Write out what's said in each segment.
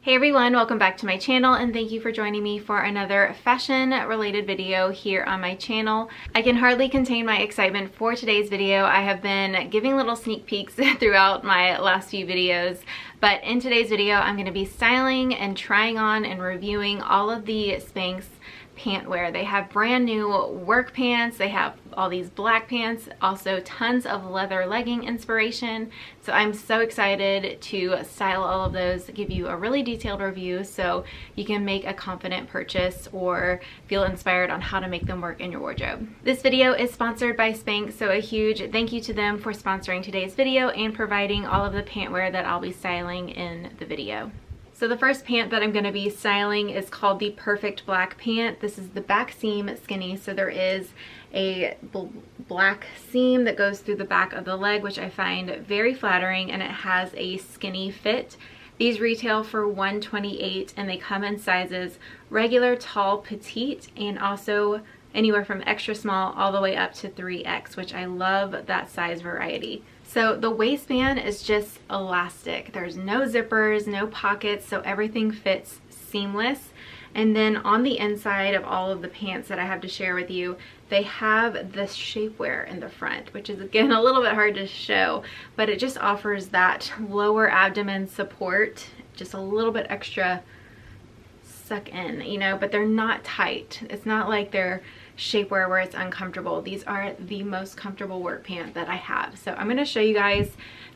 Hey everyone, welcome back to my channel and thank you for joining me for another fashion related video here on my channel. I can hardly contain my excitement for today's video. I have been giving little sneak peeks throughout my last few videos, but in today's video I'm going to be styling and trying on and reviewing all of the Spanx pant wear. They have brand new work pants, they have all these black pants, also tons of leather legging inspiration. So I'm so excited to style all of those, give you a really detailed review so you can make a confident purchase or feel inspired on how to make them work in your wardrobe. This video is sponsored by Spanx, so a huge thank you to them for sponsoring today's video and providing all of the pant wear that I'll be styling in the video. So the first pant that I'm going to be styling is called the Perfect Black Pant. This is the back seam skinny, so there is a black seam that goes through the back of the leg, which I find very flattering, and it has a skinny fit. These retail for $128 and they come in sizes regular, tall, petite, and also anywhere from extra small all the way up to 3X, which I love that size variety. So the waistband is just elastic. There's no zippers, no pockets, so everything fits seamless. And then on the inside of all of the pants that I have to share with you, they have this shapewear in the front, which is again a little bit hard to show, but it just offers that lower abdomen support, just a little bit extra suck in, you know, but they're not tight. It's not like they're shapewear where it's uncomfortable. These are the most comfortable work pant that I have. So I'm going to show you guys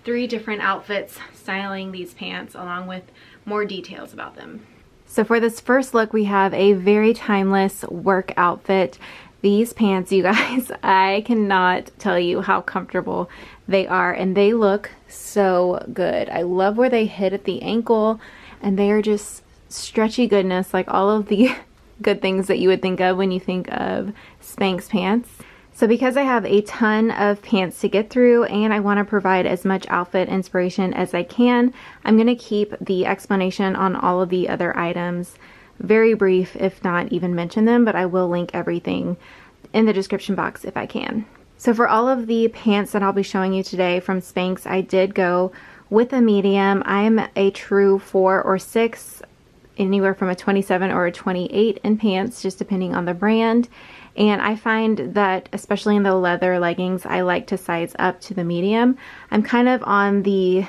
3 different outfits styling these pants along with more details about them. So for this first look, we have a very timeless work outfit. These pants, you guys, I cannot tell you how comfortable they are, and they look so good. I love where they hit at the ankle, and they are just stretchy goodness, like all of the good things that you would think of when you think of Spanx pants. So because I have a ton of pants to get through and I want to provide as much outfit inspiration as I can, I'm going to keep the explanation on all of the other items very brief, if not even mention them, but I will link everything in the description box if I can. So for all of the pants that I'll be showing you today from Spanx, I did go with a medium. I'm a true 4 or 6, anywhere from a 27 or a 28 in pants, just depending on the brand. And I find that especially in the leather leggings, I like to size up to the medium. I'm kind of on the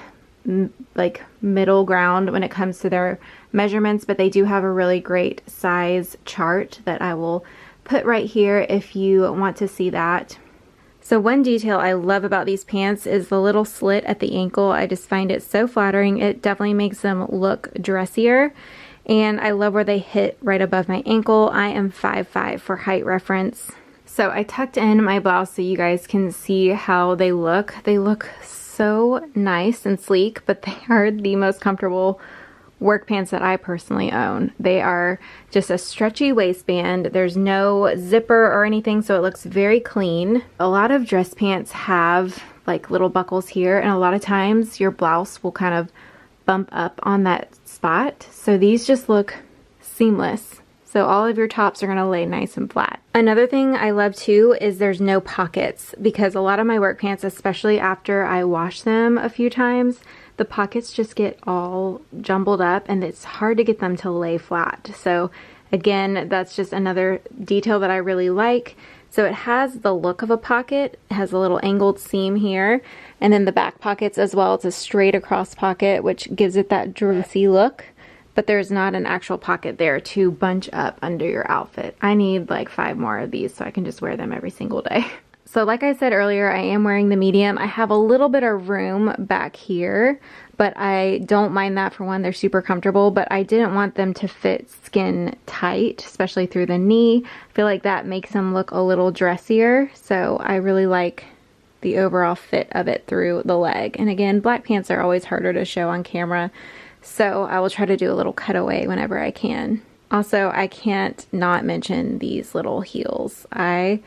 like middle ground when it comes to their measurements, but they do have a really great size chart that I will put right here if you want to see that. So one detail I love about these pants is the little slit at the ankle. I just find it so flattering. It definitely makes them look dressier. And I love where they hit right above my ankle. I am 5'5" for height reference. So I tucked in my blouse so you guys can see how they look. They look so nice and sleek, but they are the most comfortable work pants that I personally own. They are just a stretchy waistband. There's no zipper or anything, so it looks very clean. A lot of dress pants have like little buckles here, and a lot of times your blouse will kind of bump up on that spot. So these just look seamless. So all of your tops are going to lay nice and flat. Another thing I love too is there's no pockets, because a lot of my work pants, especially after I wash them a few times, the pockets just get all jumbled up and it's hard to get them to lay flat. So again, that's just another detail that I really like. So it has the look of a pocket, it has a little angled seam here, and then the back pockets as well. It's a straight across pocket, which gives it that dressy look, but there's not an actual pocket there to bunch up under your outfit. I need like 5 more of these so I can just wear them every single day. So like I said earlier, I am wearing the medium. I have a little bit of room back here, but I don't mind that. For one, they're super comfortable, but I didn't want them to fit skin tight, especially through the knee. I feel like that makes them look a little dressier, so I really like the overall fit of it through the leg. And again, black pants are always harder to show on camera, so I will try to do a little cutaway whenever I can. Also, I can't not mention these little heels. I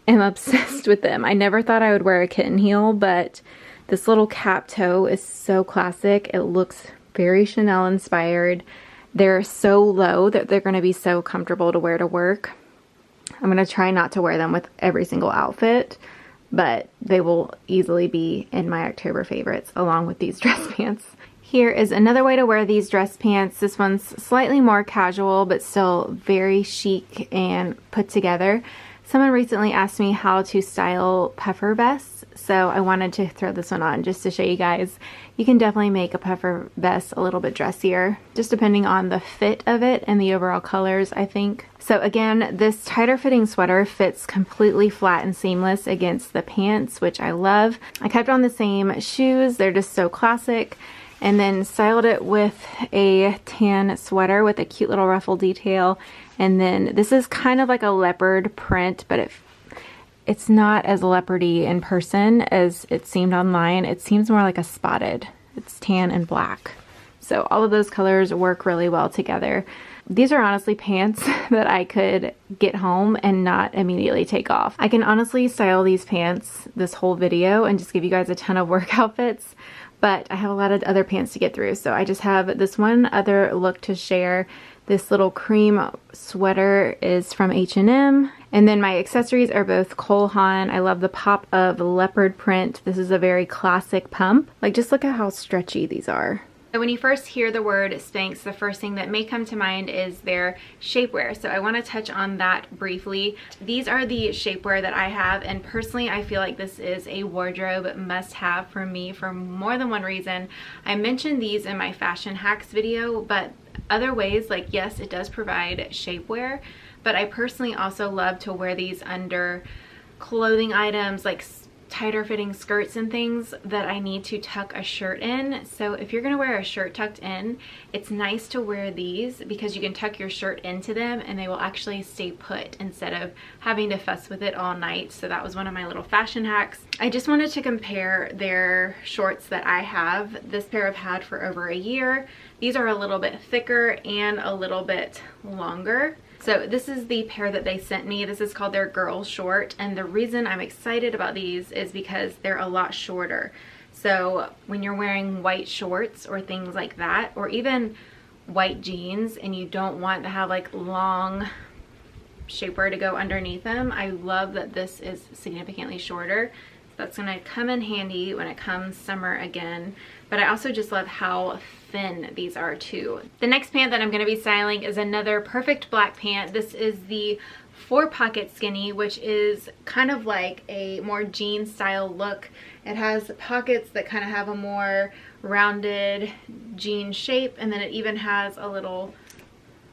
am obsessed with them. I never thought I would wear a kitten heel, but this little cap toe is so classic. It looks very Chanel inspired. They're so low that they're going to be so comfortable to wear to work. I'm going to try not to wear them with every single outfit, but they will easily be in my October favorites along with these dress pants. Here is another way to wear these dress pants. This one's slightly more casual, but still very chic and put together. Someone recently asked me how to style puffer vests, so I wanted to throw this one on just to show you guys. You can definitely make a puffer vest a little bit dressier, just depending on the fit of it and the overall colors, I think. So again, this tighter fitting sweater fits completely flat and seamless against the pants, which I love. I kept on the same shoes, they're just so classic. And then styled it with a tan sweater with a cute little ruffle detail. And then this is kind of like a leopard print, but it's not as leopardy in person as it seemed online. It seems more like a spotted. It's tan and black. So all of those colors work really well together. These are honestly pants that I could get home and not immediately take off. I can honestly style these pants this whole video and just give you guys a ton of work outfits, but I have a lot of other pants to get through. So I just have this one other look to share. This little cream sweater is from H&M. And then my accessories are both Cole Haan. I love the pop of leopard print. This is a very classic pump. Like, just look at how stretchy these are. So when you first hear the word Spanx, the first thing that may come to mind is their shapewear. So I want to touch on that briefly. These are the shapewear that I have, and personally I feel like this is a wardrobe must-have for me for more than one reason. I mentioned these in my fashion hacks video, but other ways, like, yes, it does provide shapewear, but I personally also love to wear these under clothing items like tighter fitting skirts and things that I need to tuck a shirt in. So if you're gonna wear a shirt tucked in, it's nice to wear these because you can tuck your shirt into them and they will actually stay put instead of having to fuss with it all night. So that was one of my little fashion hacks. I just wanted to compare their shorts that I have. This pair I've had for over a year. These are a little bit thicker and a little bit longer. So this is the pair that they sent me. This is called their girl short, and the reason I'm excited about these is because they're a lot shorter. So when you're wearing white shorts or things like that, or even white jeans, and you don't want to have like long shapewear to go underneath them, I love that this is significantly shorter. That's gonna come in handy when it comes summer again. But I also just love how thin these are too. The next pant that I'm gonna be styling is another perfect black pant. This is the 4-pocket skinny, which is kind of like a more jean style look. It has pockets that kind of have a more rounded jean shape, and then it even has a little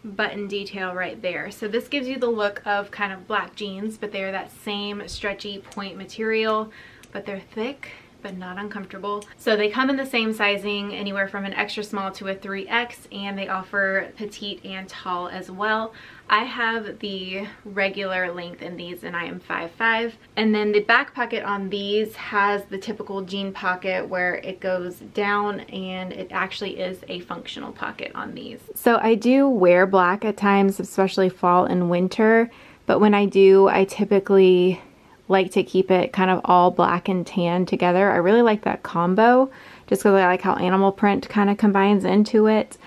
button detail right there. So this gives you the look of kind of black jeans, but they're that same stretchy point material, but they're thick but not uncomfortable. So they come in the same sizing, anywhere from an extra small to a 3X, and they offer petite and tall as well. I have the regular length in these, and I am 5'5". And then the back pocket on these has the typical jean pocket where it goes down, and it actually is a functional pocket on these. So I do wear black at times, especially fall and winter, but when I do, I typically like to keep it kind of all black and tan together. I really like that combo just because I like how animal print kind of combines into it,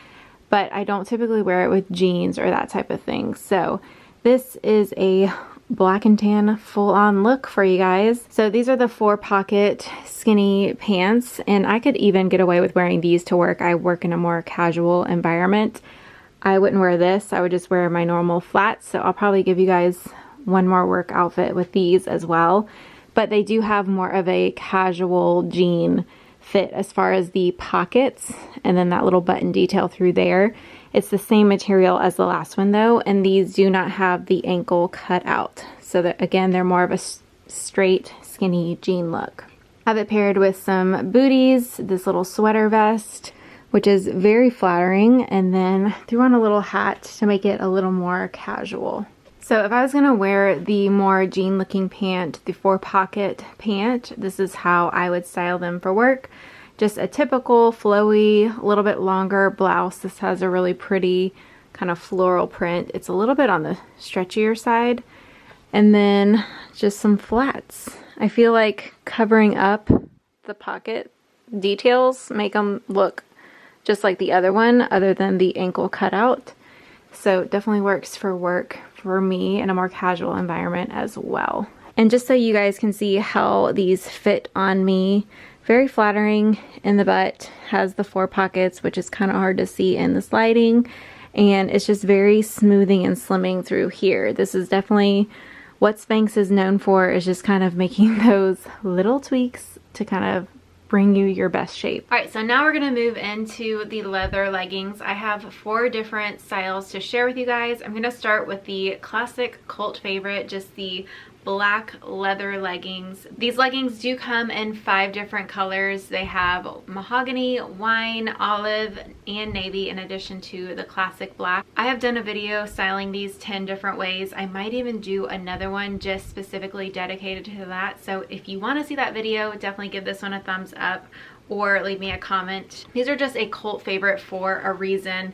but I don't typically wear it with jeans or that type of thing. So this is a black and tan full-on look for you guys. So these are the 4-pocket skinny pants, and I could even get away with wearing these to work. I work in a more casual environment. I wouldn't wear this. I would just wear my normal flats. So I'll probably give you guys one more work outfit with these as well, but they do have more of a casual jean fit as far as the pockets and then that little button detail through there. It's the same material as the last one though, and these do not have the ankle cut out, so that again they're more of a straight skinny jean look. I have it paired with some booties, this little sweater vest, which is very flattering, and then threw on a little hat to make it a little more casual. So if I was gonna wear the more jean looking pant, the 4-pocket pant, this is how I would style them for work. Just a typical flowy, a little bit longer blouse. This has a really pretty kind of floral print. It's a little bit on the stretchier side. And then just some flats. I feel like covering up the pocket details make them look just like the other one, other than the ankle cutout. So it definitely works for work for me in a more casual environment as well. And just so you guys can see how these fit on me, Very flattering in the butt, has the 4 pockets, which is kind of hard to see in this lighting, and it's just very smoothing and slimming through here. This is definitely what Spanx is known for, is just kind of making those little tweaks to kind of bring you your best shape. All right, so now we're gonna move into the leather leggings. I have 4 different styles to share with you guys. I'm gonna start with the classic cult favorite, just the black leather leggings. These leggings do come in 5 different colors. They have mahogany, wine, olive, and navy, in addition to the classic black. I have done a video styling these 10 different ways. I might even do another one just specifically dedicated to that. So if you want to see that video, definitely give this one a thumbs up or leave me a comment. These are just a cult favorite for a reason.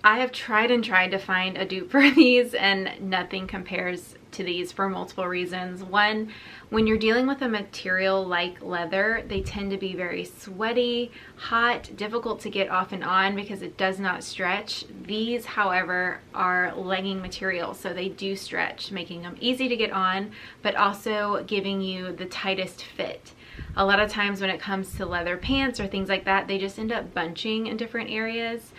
I have tried and tried to find a dupe for these, and nothing compares to these for multiple reasons. One, when you're dealing with a material like leather, they tend to be very sweaty, hot, difficult to get off and on because it does not stretch. These, however, are legging material, so they do stretch, making them easy to get on, but also giving you the tightest fit. A lot of times when it comes to leather pants or things like that, they just end up bunching in different areas,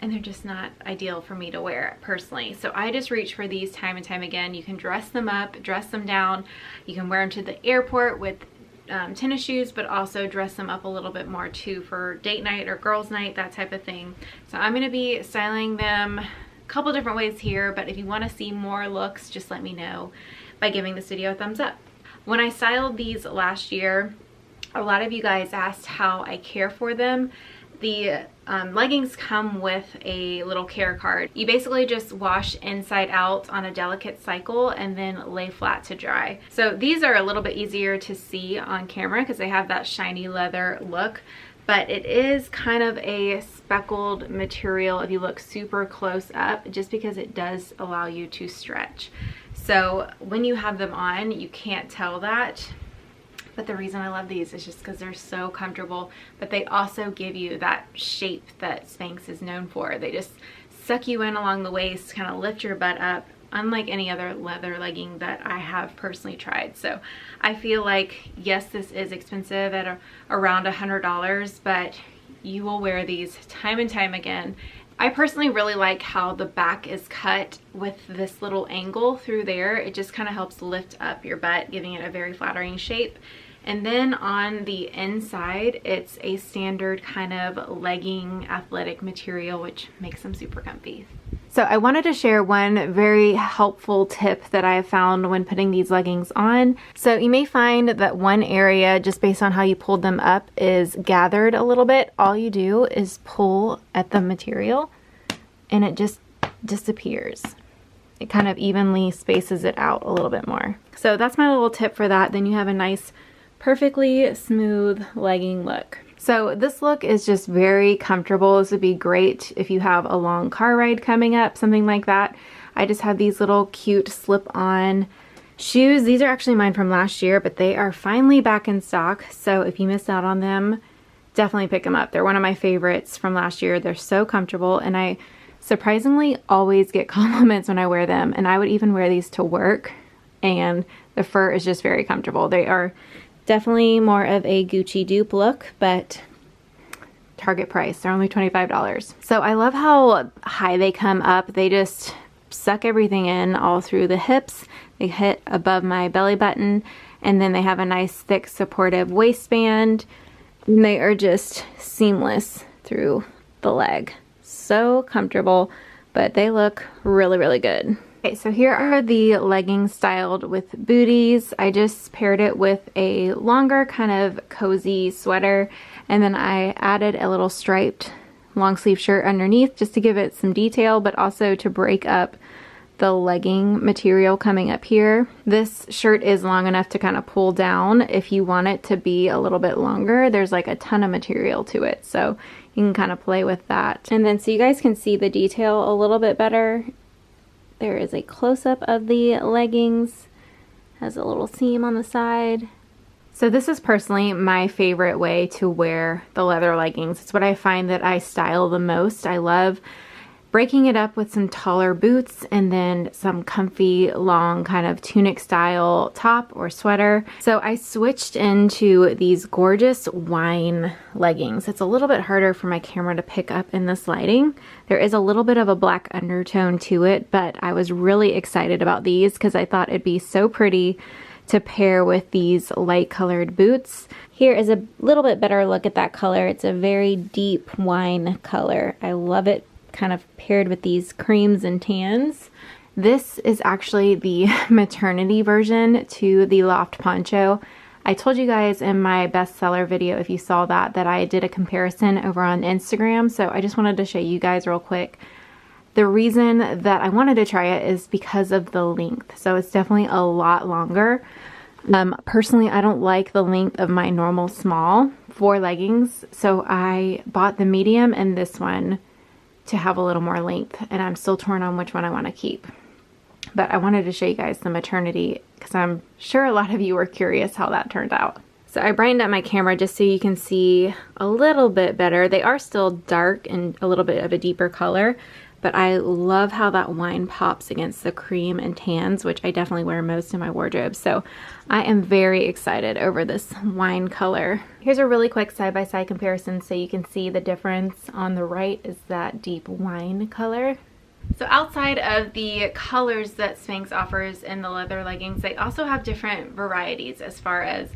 and they're just not ideal for me to wear personally. So I just reach for these time and time again. You can dress them up, dress them down. You can wear them to the airport with tennis shoes, but also dress them up a little bit more too for date night or girls night, that type of thing. So I'm gonna be styling them a couple different ways here, but if you wanna see more looks, just let me know by giving this video a thumbs up. When I styled these last year, a lot of you guys asked how I care for them. The leggings come with a little care card. You basically just wash inside out on a delicate cycle and then lay flat to dry. So these are a little bit easier to see on camera because they have that shiny leather look, but it is kind of a speckled material if you look super close up, just because it does allow you to stretch. So when you have them on, you can't tell that. But the reason I love these is just because they're so comfortable, but they also give you that shape that Spanx is known for. They just suck you in along the waist, kind of lift your butt up, unlike any other leather legging that I have personally tried. So I feel like, yes, this is expensive at around $100, but you will wear these time and time again. I personally really like how the back is cut with this little angle through there. It just kind of helps lift up your butt, giving it a very flattering shape. And then on the inside, it's a standard kind of legging athletic material, which makes them super comfy. So I wanted to share one very helpful tip that I have found when putting these leggings on. So you may find that one area, just based on how you pulled them up, is gathered a little bit. All you do is pull at the material and it just disappears. It kind of evenly spaces it out a little bit more. So that's my little tip for that. Then you have a nice, perfectly smooth legging look. So this look is just very comfortable. This would be great if you have a long car ride coming up, something like that. I just have these little cute slip-on shoes. These are actually mine from last year, but they are finally back in stock. So if you missed out on them, definitely pick them up. They're one of my favorites from last year. They're so comfortable, and I surprisingly always get compliments when I wear them. And I would even wear these to work, and the fur is just very comfortable. They are definitely more of a Gucci dupe look, but Target price. They're only $25. So I love how high they come up. They just suck everything in all through the hips. They hit above my belly button, and then they have a nice thick supportive waistband. And they are just seamless through the leg. So comfortable, but they look really, really good. Okay, so here are the leggings styled with booties. I just paired it with a longer kind of cozy sweater, and then I added a little striped long sleeve shirt underneath just to give it some detail, but also to break up the legging material coming up here. This shirt is long enough to kind of pull down if you want it to be a little bit longer. There's like a ton of material to it, so you can kind of play with that. And then so you guys can see the detail a little bit better. There is a close-up of the leggings. Has a little seam on the side. So this is personally my favorite way to wear the leather leggings. It's what I find that I style the most. I love breaking it up with some taller boots and then some comfy long kind of tunic style top or sweater. So I switched into these gorgeous wine leggings. It's a little bit harder for my camera to pick up in this lighting. There is a little bit of a black undertone to it, but I was really excited about these because I thought it'd be so pretty to pair with these light colored boots. Here is a little bit better look at that color. It's a very deep wine color. I love it, kind of paired with these creams and tans. This is actually the maternity version to the loft poncho. I told you guys in my bestseller video, if you saw that I did a comparison over on Instagram. So I just wanted to show you guys real quick. The reason that I wanted to try it is because of the length. So it's definitely a lot longer. Personally, I don't like the length of my normal small for leggings. So I bought the medium and this one to have a little more length, and I'm still torn on which one I want to keep. But I wanted to show you guys the maternity because I'm sure a lot of you were curious how that turned out. So I brightened up my camera just so you can see a little bit better. They are still dark and a little bit of a deeper color, but I love how that wine pops against the cream and tans, which I definitely wear most in my wardrobe. So I am very excited over this wine color. Here's a really quick side-by-side comparison so you can see the difference. On the right is that deep wine color. So outside of the colors that Spanx offers in the leather leggings, they also have different varieties as far as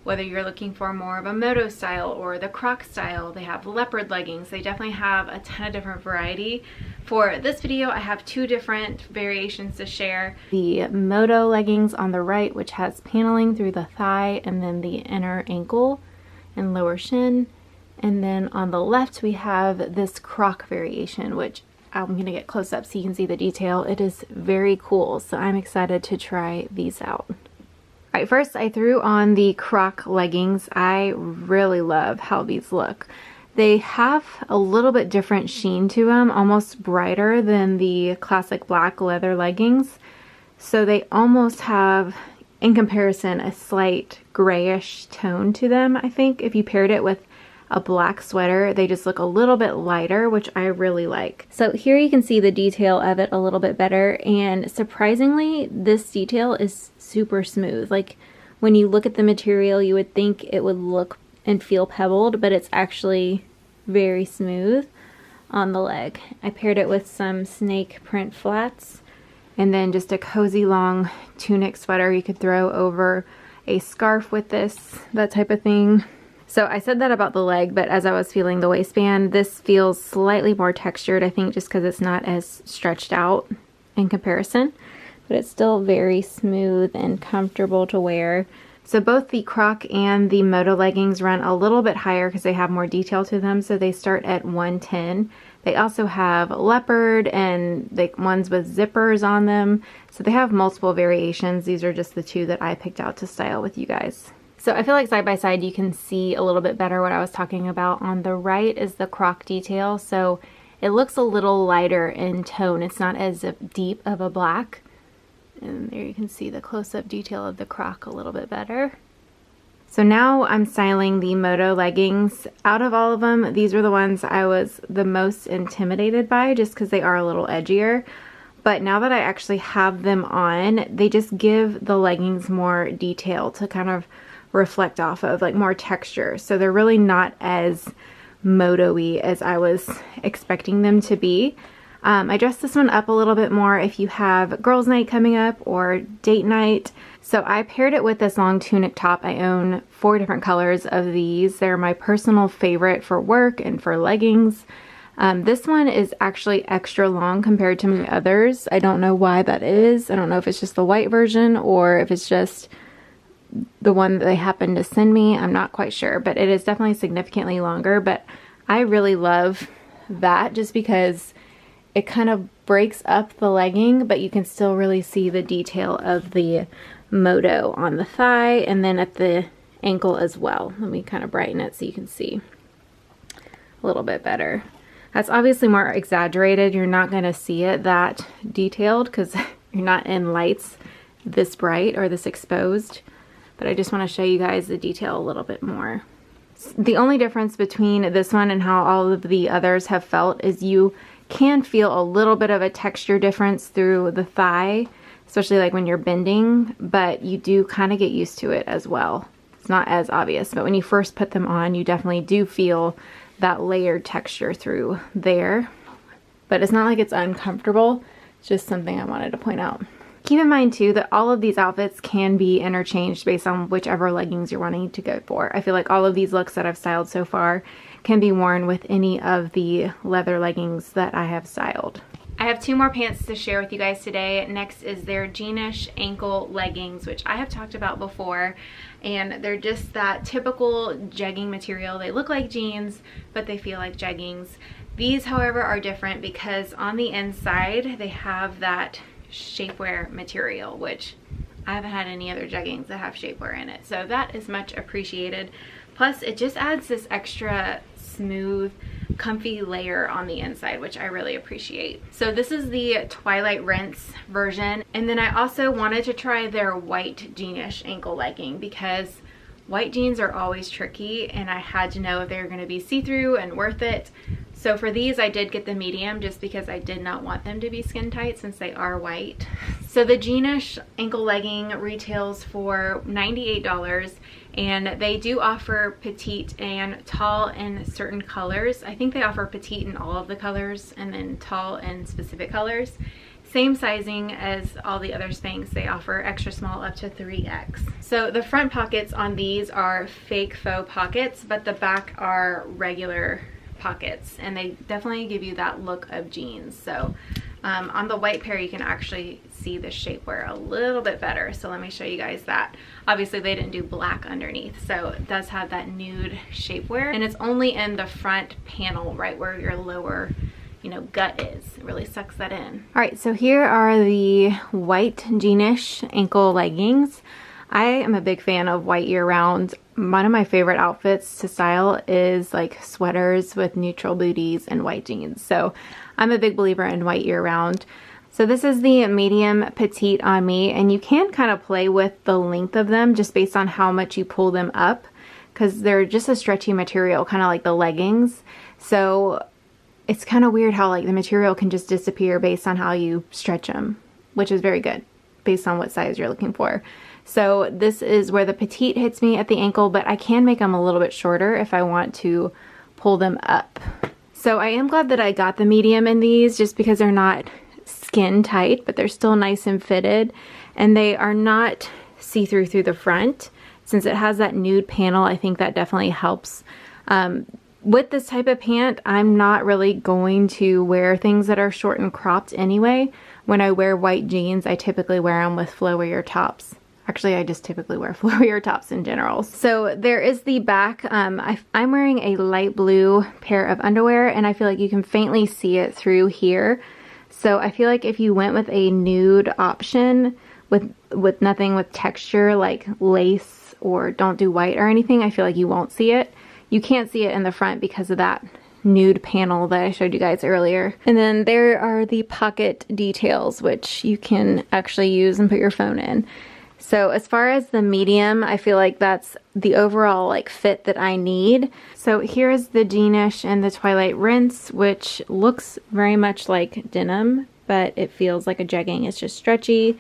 whether you're looking for more of a moto style or the croc style. They have leopard leggings. They definitely have a ton of different variety. For this video, I have two different variations to share. The moto leggings on the right, which has paneling through the thigh and then the inner ankle and lower shin. And then on the left, we have this croc variation, which I'm going to get close up so you can see the detail. It is very cool, so I'm excited to try these out. All right, first I threw on the croc leggings. I really love how these look. They have a little bit different sheen to them, almost brighter than the classic black leather leggings. So they almost have, in comparison, a slight grayish tone to them, I think. If you paired it with a black sweater, they just look a little bit lighter, which I really like. So here you can see the detail of it a little bit better, and surprisingly, this detail is super smooth. Like, when you look at the material, you would think it would look and feel pebbled, but it's actually very smooth on the leg. I paired it with some snake print flats, and then just a cozy long tunic sweater you could throw over a scarf with this, that type of thing. So I said that about the leg, but as I was feeling the waistband, this feels slightly more textured, I think just because it's not as stretched out in comparison, but it's still very smooth and comfortable to wear. So both the croc and the moto leggings run a little bit higher because they have more detail to them, so they start at 110. They also have leopard and like ones with zippers on them, so they have multiple variations. These are just the two that I picked out to style with you guys. So I feel like side by side you can see a little bit better what I was talking about. On the right is the croc detail, so it looks a little lighter in tone. It's not as deep of a black. And there you can see the close-up detail of the croc a little bit better. So now I'm styling the moto leggings. Out of all of them, these were the ones I was the most intimidated by just because they are a little edgier. But now that I actually have them on, they just give the leggings more detail to kind of reflect off of, like more texture. So they're really not as moto-y as I was expecting them to be. I dressed this one up a little bit more if you have girls' night coming up or date night. So I paired it with this long tunic top. I own 4 different colors of these. They're my personal favorite for work and for leggings. This one is actually extra long compared to my others. I don't know why that is. I don't know if it's just the white version or if it's just the one that they happened to send me. I'm not quite sure, but it is definitely significantly longer. But I really love that just because it kind of breaks up the legging, but you can still really see the detail of the moto on the thigh and then at the ankle as well. Let me kind of brighten it so you can see a little bit better. That's obviously more exaggerated. You're not going to see it that detailed because you're not in lights this bright or this exposed. But I just want to show you guys the detail a little bit more. The only difference between this one and how all of the others have felt is you can feel a little bit of a texture difference through the thigh, especially like when you're bending, but you do kind of get used to it as well. It's not as obvious, but when you first put them on, you definitely do feel that layered texture through there. But it's not like it's uncomfortable. It's just something I wanted to point out. Keep in mind too that all of these outfits can be interchanged based on whichever leggings you're wanting to go for. I feel like all of these looks that I've styled so far can be worn with any of the leather leggings that I have styled. I have two more pants to share with you guys today. Next is their jeanish ankle leggings, which I have talked about before, and they're just that typical jegging material. They look like jeans, but they feel like jeggings. These, however, are different because on the inside they have that shapewear material, which I haven't had any other jeggings that have shapewear in it, so that is much appreciated. Plus it just adds this extra smooth, comfy layer on the inside, which I really appreciate. So this is the Twilight Rinse version, and then I also wanted to try their white jeanish ankle legging because white jeans are always tricky and I had to know if they were going to be see-through and worth it. So for these I did get the medium just because I did not want them to be skin tight since they are white. So the jeanish ankle legging retails for $98, and they do offer petite and tall in certain colors. I think they offer petite in all of the colors and then tall in specific colors. Same sizing as all the other Spanx. They offer extra small up to 3X. So the front pockets on these are fake faux pockets, but the back are regular pockets, and they definitely give you that look of jeans. So on the white pair you can actually see the shapewear a little bit better, so let me show you guys that. Obviously they didn't do black underneath, so it does have that nude shapewear, and it's only in the front panel right where your lower, you know, gut is. It really sucks that in. All right, so here are the white jeanish ankle leggings. I am a big fan of white year-round. One of my favorite outfits to style is like sweaters with neutral booties and white jeans. So I'm a big believer in white year-round. So this is the medium petite on me, and you can kind of play with the length of them just based on how much you pull them up, because they're just a stretchy material, kind of like the leggings. So it's kind of weird how like the material can just disappear based on how you stretch them, which is very good based on what size you're looking for. So this is where the petite hits me at the ankle, but I can make them a little bit shorter if I want to pull them up. So I am glad that I got the medium in these just because they're not skin tight, but they're still nice and fitted, and they are not see-through through the front. Since it has that nude panel, I think that definitely helps. With this type of pant, I'm not really going to wear things that are short and cropped anyway. When I wear white jeans, I typically wear them with flowier tops. Actually, I just typically wear flowier tops in general. So there is the back. I'm wearing a light blue pair of underwear, and I feel like you can faintly see it through here. So I feel like if you went with a nude option with nothing with texture like lace, or don't do white or anything, I feel like you won't see it. You can't see it in the front because of that nude panel that I showed you guys earlier. And then there are the pocket details, which you can actually use and put your phone in. So as far as the medium, I feel like that's the overall like fit that I need. So here's the jeanish and the Twilight Rinse, which looks very much like denim, but it feels like a jegging. It's just stretchy,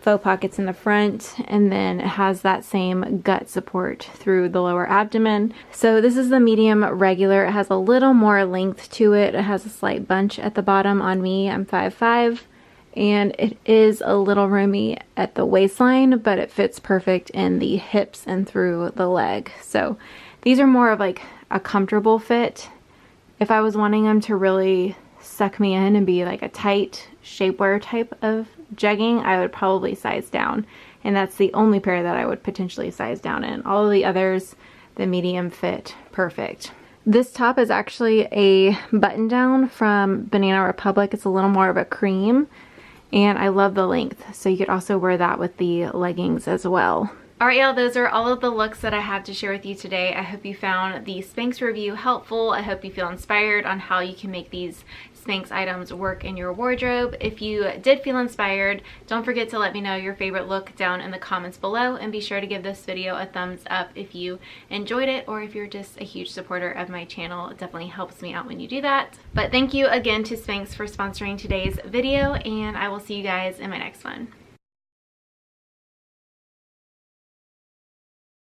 faux pockets in the front, and then it has that same gut support through the lower abdomen. So this is the medium regular. It has a little more length to it. It has a slight bunch at the bottom on me. I'm 5'5". And it is a little roomy at the waistline, but it fits perfect in the hips and through the leg. So these are more of like a comfortable fit. If I was wanting them to really suck me in and be like a tight shapewear type of jegging, I would probably size down. And that's the only pair that I would potentially size down in. All of the others, the medium fit perfect. This top is actually a button down from Banana Republic. It's a little more of a cream. And I love the length, so you could also wear that with the leggings as well. Alright y'all, those are all of the looks that I have to share with you today. I hope you found the Spanx review helpful. I hope you feel inspired on how you can make these Spanx items work in your wardrobe. If you did feel inspired, don't forget to let me know your favorite look down in the comments below, and be sure to give this video a thumbs up if you enjoyed it, or if you're just a huge supporter of my channel. It definitely helps me out when you do that. But thank you again to Spanx for sponsoring today's video, and I will see you guys in my next one.